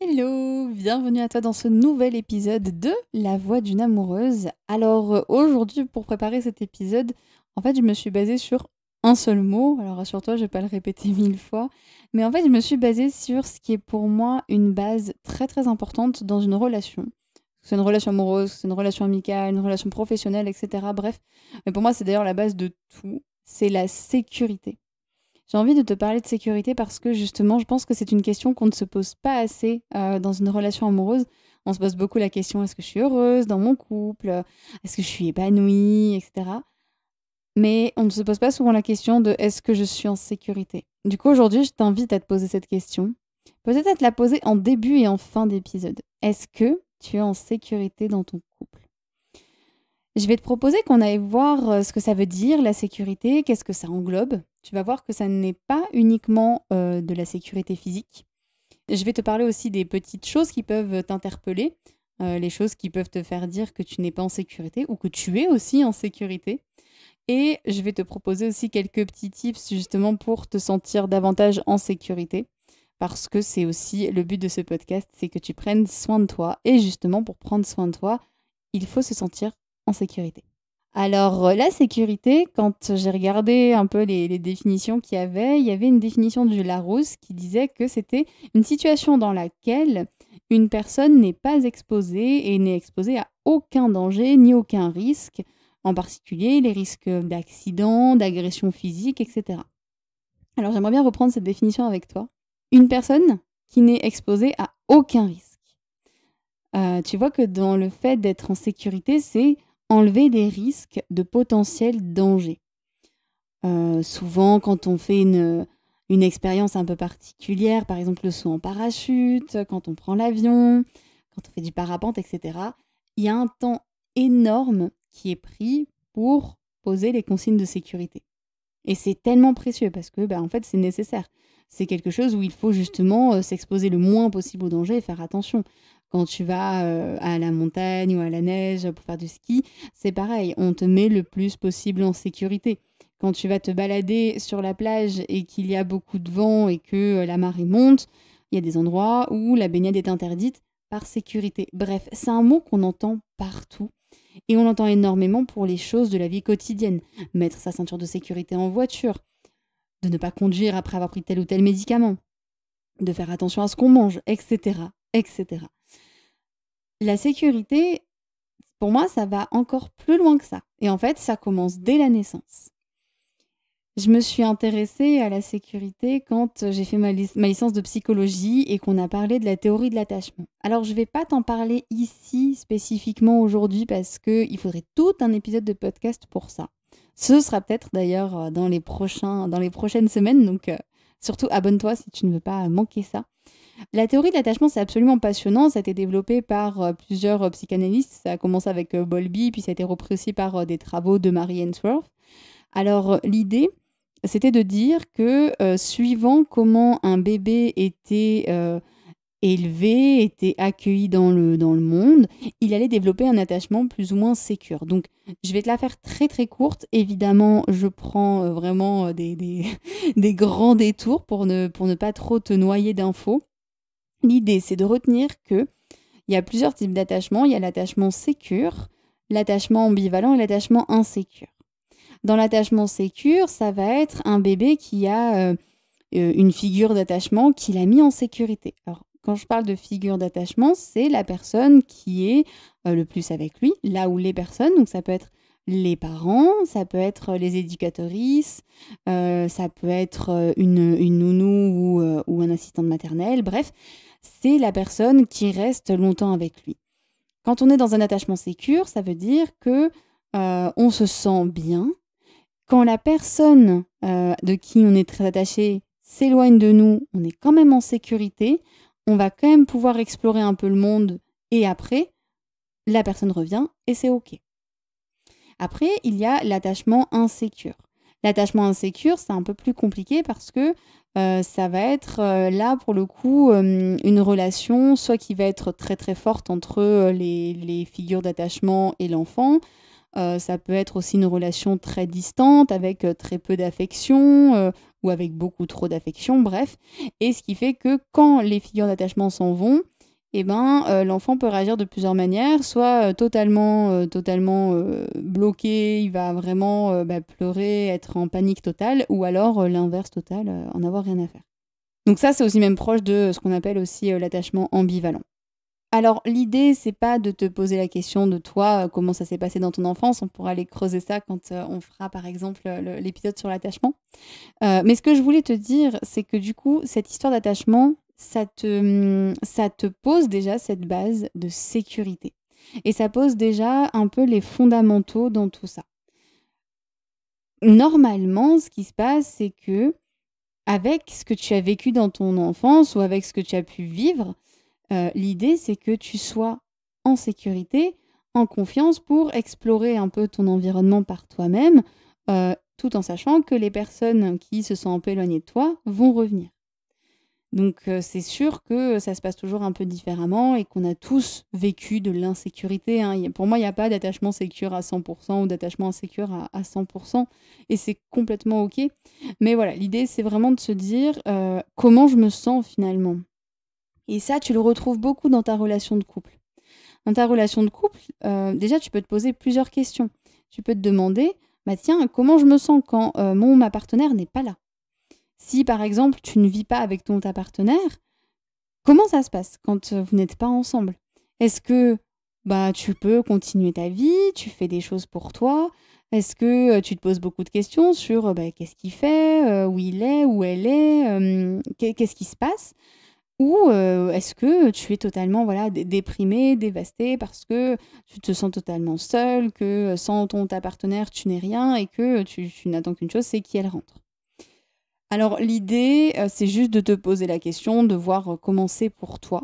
Hello, bienvenue à toi dans ce nouvel épisode de La voix d'une amoureuse. Alors aujourd'hui, pour préparer cet épisode, en fait, je me suis basée sur un seul mot. Alors rassure-toi, je vais pas le répéter 1000 fois, mais en fait, je me suis basée sur ce qui est pour moi une base très très importante dans une relation. Que c'est une relation amoureuse, que c'est une relation amicale, une relation professionnelle, etc. Bref, mais pour moi, c'est d'ailleurs la base de tout. C'est la sécurité. J'ai envie de te parler de sécurité parce que justement, je pense que c'est une question qu'on ne se pose pas assez dans une relation amoureuse. On se pose beaucoup la question, est-ce que je suis heureuse dans mon couple? Est-ce que je suis épanouie, etc. Mais on ne se pose pas souvent la question de est-ce que je suis en sécurité? Du coup, aujourd'hui, je t'invite à te poser cette question. Peut-être à te la poser en début et en fin d'épisode. Est-ce que tu es en sécurité dans ton couple? Je vais te proposer qu'on aille voir ce que ça veut dire, la sécurité, qu'est-ce que ça englobe. Tu vas voir que ça n'est pas uniquement de la sécurité physique. Je vais te parler aussi des petites choses qui peuvent t'interpeller, les choses qui peuvent te faire dire que tu n'es pas en sécurité ou que tu es aussi en sécurité. Et je vais te proposer aussi quelques petits tips justement pour te sentir davantage en sécurité. Parce que c'est aussi le but de ce podcast, c'est que tu prennes soin de toi. Et justement, pour prendre soin de toi, il faut se sentir en sécurité. Alors, la sécurité, quand j'ai regardé un peu les définitions qu'il y avait, il y avait une définition du Larousse qui disait que c'était une situation dans laquelle une personne n'est pas exposée et n'est exposée à aucun danger ni aucun risque, en particulier les risques d'accident, d'agression physique, etc. Alors, j'aimerais bien reprendre cette définition avec toi. Une personne qui n'est exposée à aucun risque. Tu vois que dans le fait d'être en sécurité, c'est enlever des risques de potentiels dangers. Souvent, quand on fait une expérience un peu particulière, par exemple le saut en parachute, quand on prend l'avion, quand on fait du parapente, etc., il y a un temps énorme qui est pris pour poser les consignes de sécurité. Et c'est tellement précieux parce que, en fait, c'est nécessaire. C'est quelque chose où il faut justement s'exposer le moins possible au danger et faire attention. Quand tu vas à la montagne ou à la neige pour faire du ski, c'est pareil, on te met le plus possible en sécurité. Quand tu vas te balader sur la plage et qu'il y a beaucoup de vent et que la marée monte, il y a des endroits où la baignade est interdite par sécurité. Bref, c'est un mot qu'on entend partout et on l'entend énormément pour les choses de la vie quotidienne. Mettre sa ceinture de sécurité en voiture, de ne pas conduire après avoir pris tel ou tel médicament, de faire attention à ce qu'on mange, etc., etc. La sécurité, pour moi, ça va encore plus loin que ça. Et en fait, ça commence dès la naissance. Je me suis intéressée à la sécurité quand j'ai fait ma licence de psychologie et qu'on a parlé de la théorie de l'attachement. Alors, je ne vais pas t'en parler ici spécifiquement aujourd'hui parce qu'il faudrait tout un épisode de podcast pour ça. Ce sera peut-être d'ailleurs dans les prochaines semaines, donc surtout abonne-toi si tu ne veux pas manquer ça. La théorie de l'attachement, c'est absolument passionnant. Ça a été développé par plusieurs psychanalystes. Ça a commencé avec Bowlby, puis ça a été repris aussi par des travaux de Mary Ainsworth. Alors, l'idée, c'était de dire que suivant comment un bébé était élevé, était accueilli dans le monde, il allait développer un attachement plus ou moins sécure. Donc, je vais te la faire très très courte. Évidemment, je prends vraiment des grands détours pour ne pas trop te noyer d'infos. L'idée, c'est de retenir que il y a plusieurs types d'attachement. Il y a l'attachement sécure, l'attachement ambivalent et l'attachement insécure. Dans l'attachement sécure, ça va être un bébé qui a une figure d'attachement qu'il a mis en sécurité. Alors, quand je parle de figure d'attachement, c'est la personne qui est le plus avec lui, là où les personnes, donc ça peut être les parents, ça peut être les éducatrices, ça peut être une nounou ou un assistant de maternelle, bref, c'est la personne qui reste longtemps avec lui. Quand on est dans un attachement sécure, ça veut dire que on se sent bien. Quand la personne de qui on est très attaché s'éloigne de nous, on est quand même en sécurité, on va quand même pouvoir explorer un peu le monde et après, la personne revient et c'est OK. Après, il y a l'attachement insécure. L'attachement insécure, c'est un peu plus compliqué parce que ça va être là, pour le coup, une relation soit qui va être très très forte entre les figures d'attachement et l'enfant. Ça peut être aussi une relation très distante avec très peu d'affection ou avec beaucoup trop d'affection, bref. Et ce qui fait que quand les figures d'attachement s'en vont, l'enfant peut réagir de plusieurs manières, soit totalement bloqué, il va vraiment pleurer, être en panique totale, ou alors l'inverse total, en avoir rien à faire. Donc ça, c'est aussi même proche de ce qu'on appelle aussi l'attachement ambivalent. Alors l'idée, c'est pas de te poser la question de toi, comment ça s'est passé dans ton enfance, on pourra aller creuser ça quand on fera par exemple l'épisode sur l'attachement. Mais ce que je voulais te dire, c'est que du coup, cette histoire d'attachement, ça te pose déjà cette base de sécurité. Et ça pose déjà un peu les fondamentaux dans tout ça. Normalement, ce qui se passe, c'est que avec ce que tu as vécu dans ton enfance ou avec ce que tu as pu vivre, l'idée, c'est que tu sois en sécurité, en confiance pour explorer un peu ton environnement par toi-même, tout en sachant que les personnes qui se sont un peu éloignées de toi vont revenir. Donc c'est sûr que ça se passe toujours un peu différemment et qu'on a tous vécu de l'insécurité, hein. Pour moi, il n'y a pas d'attachement sécure à 100% ou d'attachement insécure à 100%, et c'est complètement OK. Mais voilà, l'idée, c'est vraiment de se dire comment je me sens finalement. Et ça, tu le retrouves beaucoup dans ta relation de couple. Dans ta relation de couple, déjà, tu peux te poser plusieurs questions. Tu peux te demander, tiens, comment je me sens quand mon ou ma partenaire n'est pas là? Si, par exemple, tu ne vis pas avec ton ou ta partenaire, comment ça se passe quand vous n'êtes pas ensemble? Est-ce que tu peux continuer ta vie, tu fais des choses pour toi? Est-ce que tu te poses beaucoup de questions sur qu'est-ce qu'il fait, où il est, où elle est, qu'est-ce qui se passe? Ou est-ce que tu es totalement déprimée, dévastée parce que tu te sens totalement seule, que sans ton ta partenaire, tu n'es rien et que tu n'attends qu'une chose, c'est qu'elle rentre? Alors l'idée, c'est juste de te poser la question, de voir comment c'est pour toi.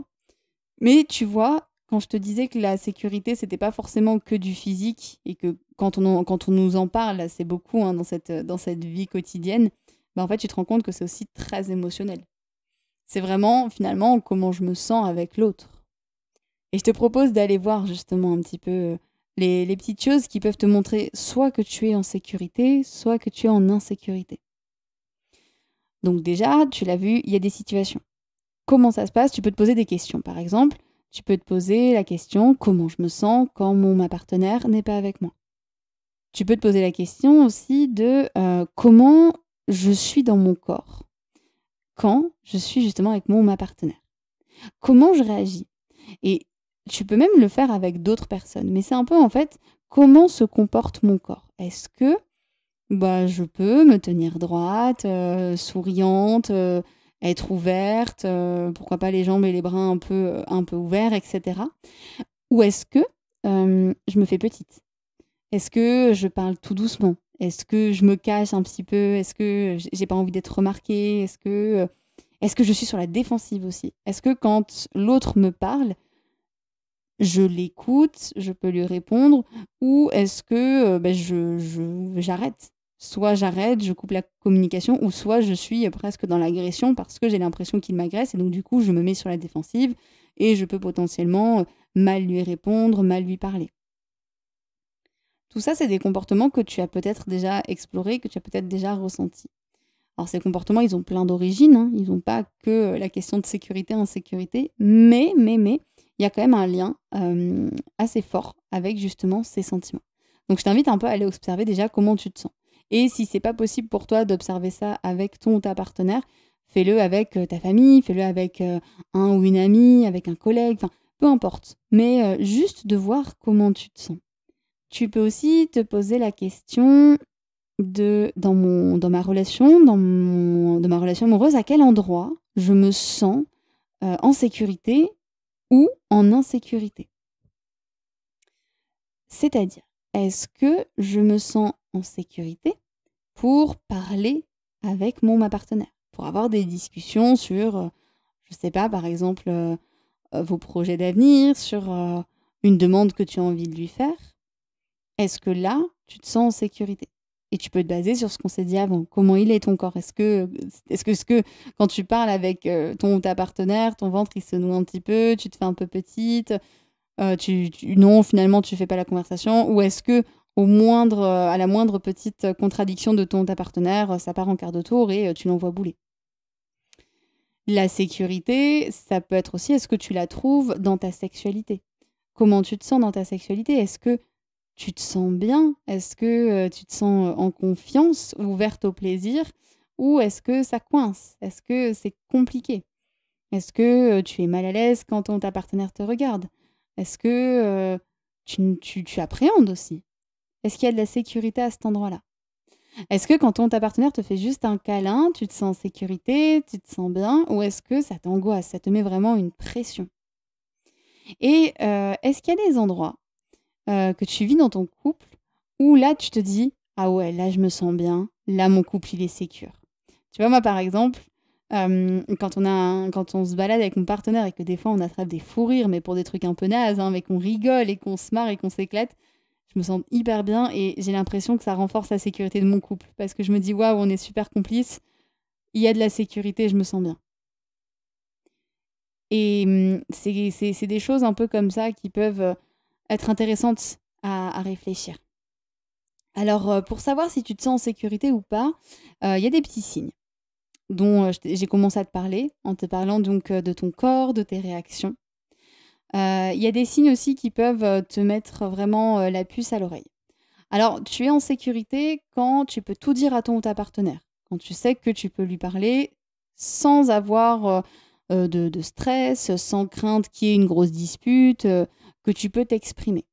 Mais tu vois, quand je te disais que la sécurité, c'était pas forcément que du physique et que quand on nous en parle, c'est beaucoup hein, dans cette vie quotidienne, en fait, tu te rends compte que c'est aussi très émotionnel. C'est vraiment, finalement, comment je me sens avec l'autre. Et je te propose d'aller voir justement un petit peu les petites choses qui peuvent te montrer soit que tu es en sécurité, soit que tu es en insécurité. Donc déjà, tu l'as vu, il y a des situations. Comment ça se passe? Tu peux te poser des questions. Par exemple, tu peux te poser la question comment je me sens quand ma partenaire n'est pas avec moi. Tu peux te poser la question aussi de comment je suis dans mon corps quand je suis justement avec mon ou ma partenaire. Comment je réagis? Et tu peux même le faire avec d'autres personnes. Mais c'est un peu en fait comment se comporte mon corps. Est-ce que je peux me tenir droite, souriante, être ouverte, pourquoi pas les jambes et les bras un peu ouverts, etc. Ou est-ce que je me fais petite? Est-ce que je parle tout doucement? Est-ce que je me cache un petit peu? Est-ce que j'ai pas envie d'être remarquée? Est-ce que je suis sur la défensive aussi? Est-ce que quand l'autre me parle, je l'écoute, je peux lui répondre? Ou est-ce que j'arrête? Soit j'arrête, je coupe la communication, ou soit je suis presque dans l'agression parce que j'ai l'impression qu'il m'agresse et donc du coup je me mets sur la défensive et je peux potentiellement mal lui répondre, mal lui parler. Tout ça, c'est des comportements que tu as peut-être déjà explorés, que tu as peut-être déjà ressentis. Alors ces comportements, ils ont plein d'origines, hein. Ils n'ont pas que la question de sécurité, insécurité, mais, il y a quand même un lien assez fort avec justement ces sentiments. Donc je t'invite un peu à aller observer déjà comment tu te sens. Et si c'est pas possible pour toi d'observer ça avec ton ou ta partenaire, fais-le avec ta famille, fais-le avec un ou une amie, avec un collègue, enfin peu importe. Mais juste de voir comment tu te sens. Tu peux aussi te poser la question dans ma relation, de ma relation amoureuse, à quel endroit je me sens en sécurité ou en insécurité. C'est-à-dire, est-ce que je me sens en sécurité pour parler avec ma partenaire, pour avoir des discussions sur, je sais pas, par exemple, vos projets d'avenir, sur une demande que tu as envie de lui faire. Est-ce que là, tu te sens en sécurité? Et tu peux te baser sur ce qu'on s'est dit avant. Comment il est ton corps? Est-ce que quand tu parles avec ton ou ta partenaire, ton ventre il se noue un petit peu, tu te fais un peu petite, non, finalement tu fais pas la conversation? Ou est-ce que à la moindre petite contradiction de ta partenaire, ça part en quart de tour et tu l'envoies bouler. La sécurité, ça peut être aussi, est-ce que tu la trouves dans ta sexualité? Comment tu te sens dans ta sexualité? Est-ce que tu te sens bien? Est-ce que tu te sens en confiance, ouverte au plaisir? Ou est-ce que ça coince? Est-ce que c'est compliqué? Est-ce que tu es mal à l'aise quand ta partenaire te regarde? Est-ce que tu appréhendes aussi? Est-ce qu'il y a de la sécurité à cet endroit-là? Est-ce que quand ta partenaire te fait juste un câlin, tu te sens en sécurité, tu te sens bien? Ou est-ce que ça t'angoisse, ça te met vraiment une pression? Et est-ce qu'il y a des endroits que tu vis dans ton couple où là, tu te dis: «Ah ouais, là, je me sens bien, là, mon couple, il est sécure». Tu vois, moi, par exemple, quand on se balade avec mon partenaire et que des fois, on attrape des fous rires, mais pour des trucs un peu nazes, hein, mais qu'on rigole et qu'on se marre et qu'on s'éclate, je me sens hyper bien et j'ai l'impression que ça renforce la sécurité de mon couple parce que je me dis: «Waouh, on est super complices, il y a de la sécurité, je me sens bien». Et c'est des choses un peu comme ça qui peuvent, être intéressantes à réfléchir. Alors, pour savoir si tu te sens en sécurité ou pas, il y a des petits signes dont, j'ai commencé à te parler, en te parlant donc, de ton corps, de tes réactions. Il y a des signes aussi qui peuvent, te mettre vraiment, la puce à l'oreille. Alors, tu es en sécurité quand tu peux tout dire à ton ou ta partenaire, quand tu sais que tu peux lui parler sans avoir, de stress, sans crainte qu'il y ait une grosse dispute, que tu peux t'exprimer.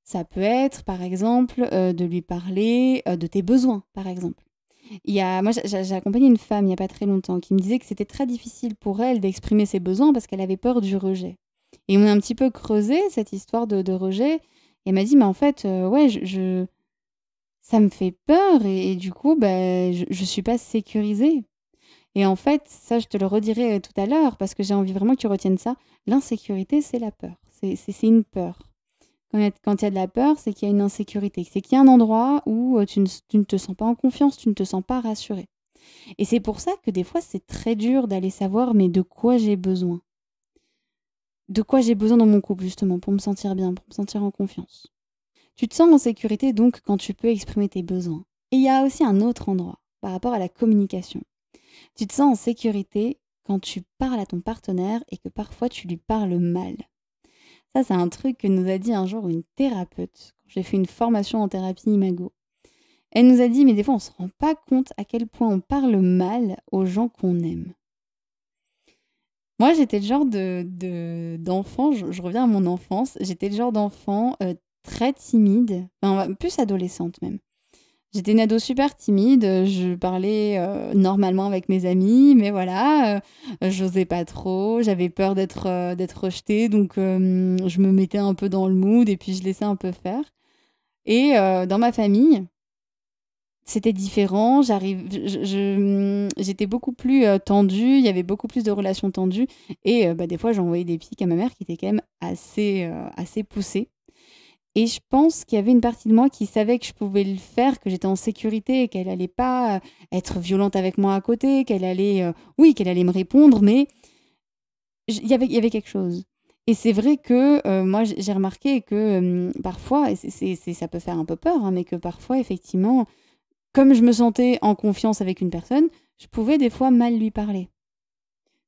Ça peut être, par exemple, de lui parler, de tes besoins, par exemple. Moi, j'ai accompagné une femme il n'y a pas très longtemps qui me disait que c'était très difficile pour elle d'exprimer ses besoins parce qu'elle avait peur du rejet. Et on a un petit peu creusé cette histoire de rejet. Et elle m'a dit, mais en fait, ouais, ça me fait peur et du coup, bah, je ne suis pas sécurisée. Et en fait, ça, je te le redirai tout à l'heure parce que j'ai envie vraiment que tu retiennes ça. L'insécurité, c'est la peur. C'est une peur. Quand il y a de la peur, c'est qu'il y a une insécurité. C'est qu'il y a un endroit où tu ne te sens pas en confiance, tu ne te sens pas rassuré. Et c'est pour ça que des fois, c'est très dur d'aller savoir, mais de quoi j'ai besoin? De quoi j'ai besoin dans mon couple, justement, pour me sentir bien, pour me sentir en confiance. Tu te sens en sécurité donc quand tu peux exprimer tes besoins. Et il y a aussi un autre endroit par rapport à la communication. Tu te sens en sécurité quand tu parles à ton partenaire et que parfois tu lui parles mal. Ça, c'est un truc que nous a dit un jour une thérapeute quand j'ai fait une formation en thérapie Imago. Elle nous a dit, mais des fois, on ne se rend pas compte à quel point on parle mal aux gens qu'on aime. Moi, j'étais le genre d'enfant, je reviens à mon enfance, j'étais le genre d'enfant très timide, enfin, plus adolescente même. J'étais une ado super timide, je parlais normalement avec mes amis, mais voilà, j'osais pas trop, j'avais peur d'être rejetée, donc je me mettais un peu dans le mood et puis je laissais un peu faire. Et dans ma famille, c'était différent, j'étais beaucoup plus tendue, il y avait beaucoup plus de relations tendues et bah, des fois j'envoyais des pics à ma mère qui étaient quand même assez poussées. Et je pense qu'il y avait une partie de moi qui savait que je pouvais le faire, que j'étais en sécurité et qu'elle allait pas être violente avec moi à côté, oui, qu'elle allait me répondre, mais il y avait quelque chose. Et c'est vrai que moi, j'ai remarqué que parfois, et ça peut faire un peu peur, hein, mais que parfois, effectivement, comme je me sentais en confiance avec une personne, je pouvais des fois mal lui parler.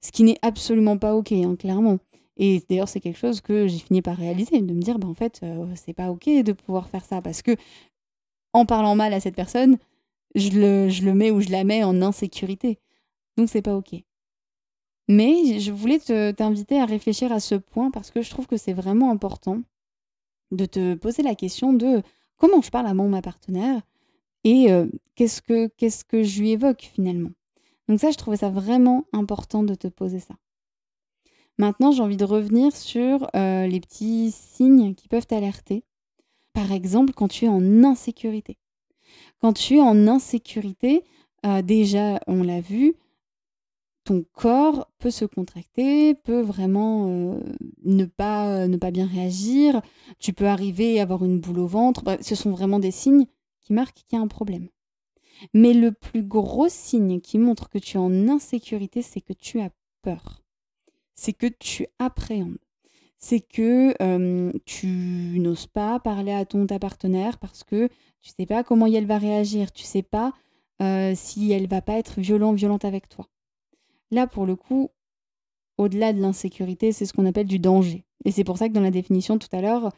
Ce qui n'est absolument pas OK, hein, clairement. Et d'ailleurs, c'est quelque chose que j'ai fini par réaliser, de me dire, bah, en fait, c'est pas OK de pouvoir faire ça parce que en parlant mal à cette personne, je le mets ou je la mets en insécurité. Donc c'est pas OK. Mais je voulais t'inviter à réfléchir à ce point parce que je trouve que c'est vraiment important de te poser la question de comment je parle à ma partenaire et qu'est-ce que je lui évoque finalement. Donc ça, je trouvais ça vraiment important de te poser ça. Maintenant, j'ai envie de revenir sur les petits signes qui peuvent t'alerter. Par exemple, quand tu es en insécurité. Quand tu es en insécurité, déjà, on l'a vu, ton corps peut se contracter, peut vraiment ne pas bien réagir. Tu peux arriver à avoir une boule au ventre. Bref, ce sont vraiment des signes qui marquent qu'il y a un problème. Mais le plus gros signe qui montre que tu es en insécurité, c'est que tu as peur. C'est que tu appréhendes. c'est que tu n'oses pas parler à ta partenaire parce que tu sais pas comment elle va réagir, tu sais pas si elle va pas être violente avec toi. Là, pour le coup, au-delà de l'insécurité, c'est ce qu'on appelle du danger. Et c'est pour ça que dans la définition tout à l'heure,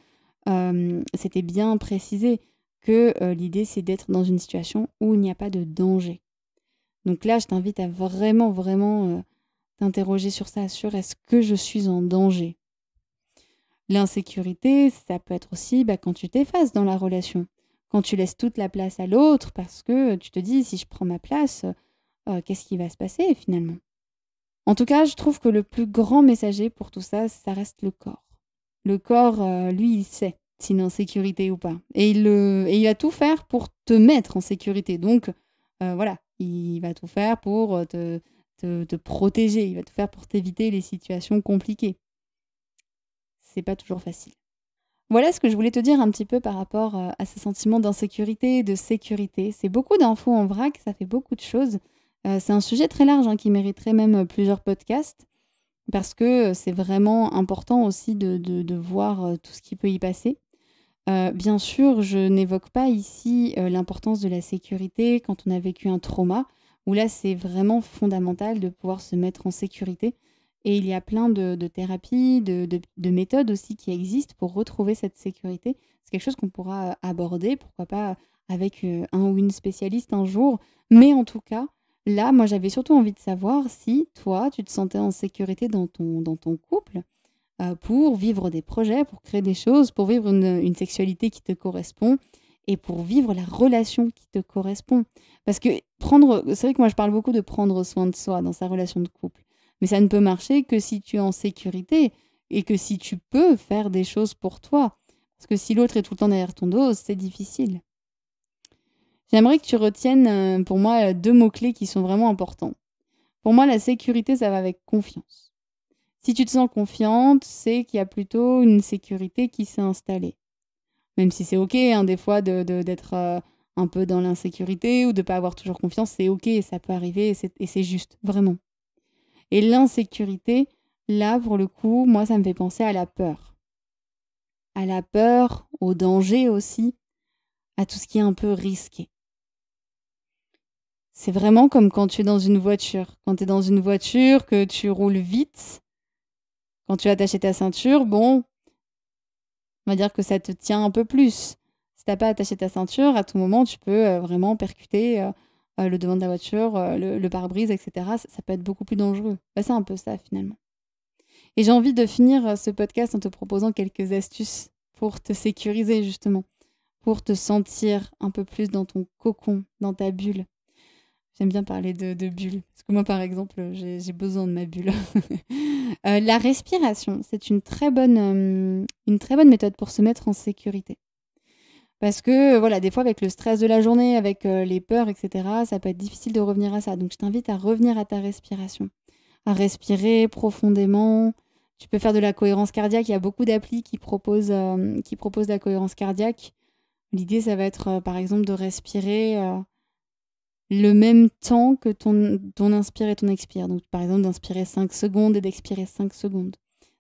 c'était bien précisé que l'idée, c'est d'être dans une situation où il n'y a pas de danger. Donc là, je t'invite à vraiment, vraiment t'interroger sur ça, sur est-ce que je suis en danger. L'insécurité, ça peut être aussi quand tu t'effaces dans la relation, quand tu laisses toute la place à l'autre parce que tu te dis, si je prends ma place, qu'est-ce qui va se passer finalement? En tout cas, je trouve que le plus grand messager pour tout ça, ça reste le corps. Le corps, lui, il sait s'il est en sécurité ou pas. Et il va tout faire pour te mettre en sécurité. Donc, voilà, il va tout faire pour te protéger. Il va tout faire pour t'éviter les situations compliquées. C'est pas toujours facile. Voilà ce que je voulais te dire un petit peu par rapport à ce sentiment d'insécurité et de sécurité. C'est beaucoup d'infos en vrac, ça fait beaucoup de choses. C'est un sujet très large qui mériterait même plusieurs podcasts parce que c'est vraiment important aussi de voir tout ce qui peut y passer. Bien sûr, je n'évoque pas ici l'importance de la sécurité quand on a vécu un trauma, où là c'est vraiment fondamental de pouvoir se mettre en sécurité. Et il y a plein de thérapies, de méthodes aussi qui existent pour retrouver cette sécurité. C'est quelque chose qu'on pourra aborder, pourquoi pas avec un ou une spécialiste un jour. Mais en tout cas, là, moi j'avais surtout envie de savoir si toi, tu te sentais en sécurité dans ton couple pour vivre des projets, pour créer des choses, pour vivre une sexualité qui te correspond et pour vivre la relation qui te correspond. Parce que c'est vrai que moi je parle beaucoup de prendre soin de soi dans sa relation de couple, mais ça ne peut marcher que si tu es en sécurité et que si tu peux faire des choses pour toi. Parce que si l'autre est tout le temps derrière ton dos, c'est difficile. J'aimerais que tu retiennes pour moi 2 mots-clés qui sont vraiment importants. Pour moi, la sécurité, ça va avec confiance. Si tu te sens confiante, c'est qu'il y a plutôt une sécurité qui s'est installée. Même si c'est OK, des fois, d'être un peu dans l'insécurité ou de ne pas avoir toujours confiance, c'est OK, ça peut arriver et c'est juste, vraiment. Et l'insécurité, là, pour le coup, moi, ça me fait penser à la peur. À la peur, au danger aussi, à tout ce qui est un peu risqué. C'est vraiment comme quand tu es dans une voiture. Quand tu es dans une voiture, que tu roules vite, quand tu as attaché ta ceinture, bon, on va dire que ça te tient un peu plus. Si t'as pas attaché ta ceinture, à tout moment, tu peux vraiment percuter le devant de la voiture, le pare-brise, etc. Ça peut être beaucoup plus dangereux. C'est un peu ça, finalement. Et j'ai envie de finir ce podcast en te proposant quelques astuces pour te sécuriser, justement, pour te sentir un peu plus dans ton cocon, dans ta bulle. J'aime bien parler de bulle, parce que moi, par exemple, j'ai besoin de ma bulle. La respiration, c'est une très bonne méthode pour se mettre en sécurité. Parce que, voilà, des fois, avec le stress de la journée, avec les peurs, etc., ça peut être difficile de revenir à ça. Donc, je t'invite à revenir à ta respiration, à respirer profondément. Tu peux faire de la cohérence cardiaque. Il y a beaucoup d'applis qui proposent de la cohérence cardiaque. L'idée, ça va être, par exemple, de respirer le même temps que ton inspire et ton expire. Donc, par exemple, d'inspirer 5 secondes et d'expirer 5 secondes.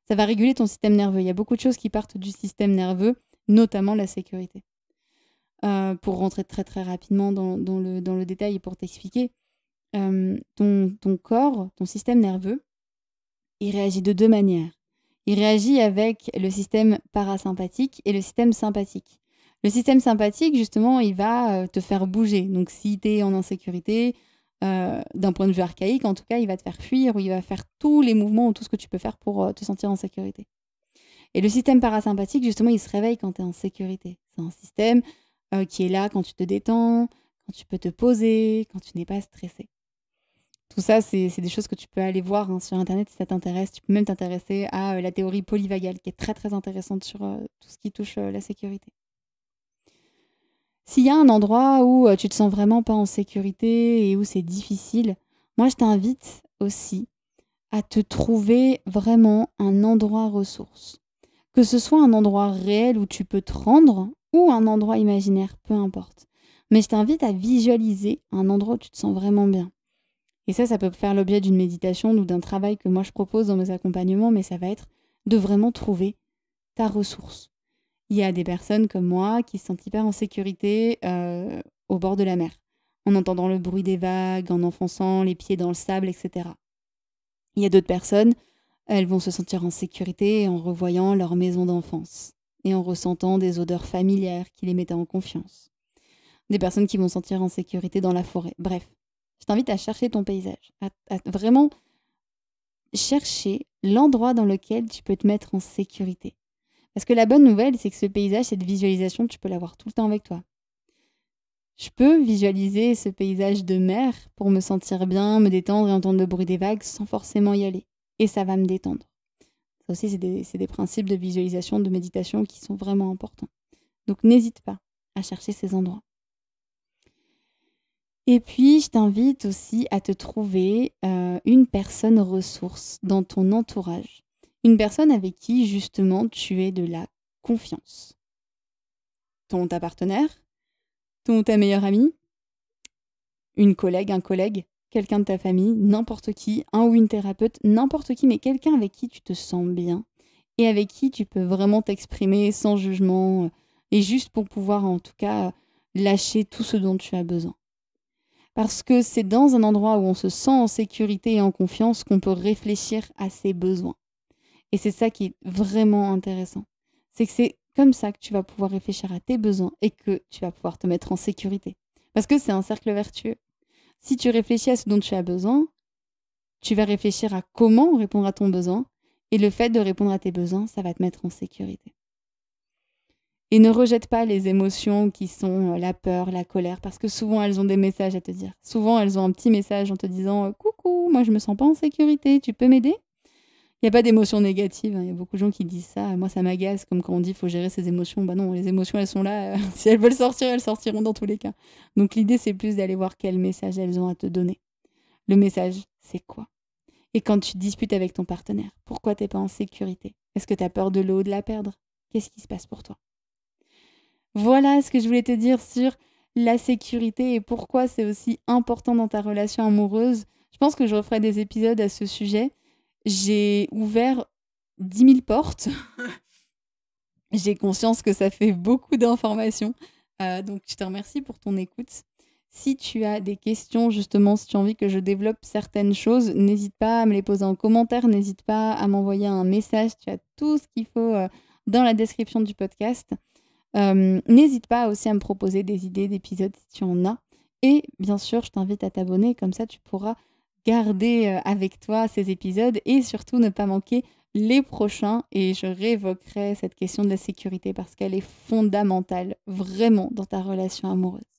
Ça va réguler ton système nerveux. Il y a beaucoup de choses qui partent du système nerveux, notamment la sécurité. Pour rentrer très très rapidement dans le détail et pour t'expliquer, ton corps, ton système nerveux, il réagit de 2 manières. Il réagit avec le système parasympathique et le système sympathique. Le système sympathique, justement, il va te faire bouger. Donc, si tu es en insécurité, d'un point de vue archaïque, en tout cas, il va te faire fuir ou il va faire tous les mouvements ou tout ce que tu peux faire pour te sentir en sécurité. Et le système parasympathique, justement, il se réveille quand tu es en sécurité. C'est un système qui est là quand tu te détends, quand tu peux te poser, quand tu n'es pas stressé. Tout ça, c'est des choses que tu peux aller voir sur Internet si ça t'intéresse. Tu peux même t'intéresser à la théorie polyvagale, qui est très très intéressante sur tout ce qui touche la sécurité. S'il y a un endroit où tu te sens vraiment pas en sécurité et où c'est difficile, moi je t'invite aussi à te trouver vraiment un endroit ressource. Que ce soit un endroit réel où tu peux te rendre ou un endroit imaginaire, peu importe. Mais je t'invite à visualiser un endroit où tu te sens vraiment bien. Et ça peut faire l'objet d'une méditation ou d'un travail que moi je propose dans mes accompagnements, mais ça va être de vraiment trouver ta ressource. Il y a des personnes comme moi qui se sentent hyper en sécurité au bord de la mer, en entendant le bruit des vagues, en enfonçant les pieds dans le sable, etc. Il y a d'autres personnes, elles vont se sentir en sécurité en revoyant leur maison d'enfance et en ressentant des odeurs familières qui les mettent en confiance. Des personnes qui vont se sentir en sécurité dans la forêt. Bref, je t'invite à chercher ton paysage, à vraiment chercher l'endroit dans lequel tu peux te mettre en sécurité. Parce que la bonne nouvelle, c'est que ce paysage, cette visualisation, tu peux l'avoir tout le temps avec toi. Je peux visualiser ce paysage de mer pour me sentir bien, me détendre et entendre le bruit des vagues sans forcément y aller. Et ça va me détendre. Ça aussi, c'est des principes de visualisation, de méditation qui sont vraiment importants. Donc n'hésite pas à chercher ces endroits. Et puis, je t'invite aussi à te trouver une personne ressource dans ton entourage. Une personne avec qui, justement, tu aies de la confiance. Ta partenaire, ta meilleure amie, une collègue, un collègue, quelqu'un de ta famille, n'importe qui, un ou une thérapeute, n'importe qui, mais quelqu'un avec qui tu te sens bien et avec qui tu peux vraiment t'exprimer sans jugement et juste pour pouvoir, en tout cas, lâcher tout ce dont tu as besoin. Parce que c'est dans un endroit où on se sent en sécurité et en confiance qu'on peut réfléchir à ses besoins. Et c'est ça qui est vraiment intéressant. C'est que c'est comme ça que tu vas pouvoir réfléchir à tes besoins et que tu vas pouvoir te mettre en sécurité. Parce que c'est un cercle vertueux. Si tu réfléchis à ce dont tu as besoin, tu vas réfléchir à comment répondre à ton besoin. Et le fait de répondre à tes besoins, ça va te mettre en sécurité. Et ne rejette pas les émotions qui sont la peur, la colère, parce que souvent elles ont des messages à te dire. Souvent elles ont un petit message en te disant « Coucou, moi je me sens pas en sécurité, tu peux m'aider ?» Il n'y a pas d'émotions négatives, hein. Il y a beaucoup de gens qui disent ça. Moi ça m'agace, comme quand on dit qu'il faut gérer ses émotions. Bah non, les émotions elles sont là. Si elles veulent sortir, elles sortiront dans tous les cas. Donc l'idée c'est plus d'aller voir quel message elles ont à te donner. Le message, c'est quoi? Et quand tu disputes avec ton partenaire, pourquoi t'es pas en sécurité? Est-ce que tu as peur de l'eau, de la perdre? Qu'est-ce qui se passe pour toi? Voilà ce que je voulais te dire sur la sécurité et pourquoi c'est aussi important dans ta relation amoureuse. Je pense que je referai des épisodes à ce sujet. J'ai ouvert 10 000 portes. J'ai conscience que ça fait beaucoup d'informations. Donc, je te remercie pour ton écoute. Si tu as des questions, justement, si tu as envie que je développe certaines choses, n'hésite pas à me les poser en commentaire. N'hésite pas à m'envoyer un message. Tu as tout ce qu'il faut dans la description du podcast. N'hésite pas aussi à me proposer des idées d'épisodes si tu en as. Et bien sûr, je t'invite à t'abonner, comme ça tu pourras garder avec toi ces épisodes et surtout ne pas manquer les prochains. Et je réévoquerai cette question de la sécurité parce qu'elle est fondamentale vraiment dans ta relation amoureuse.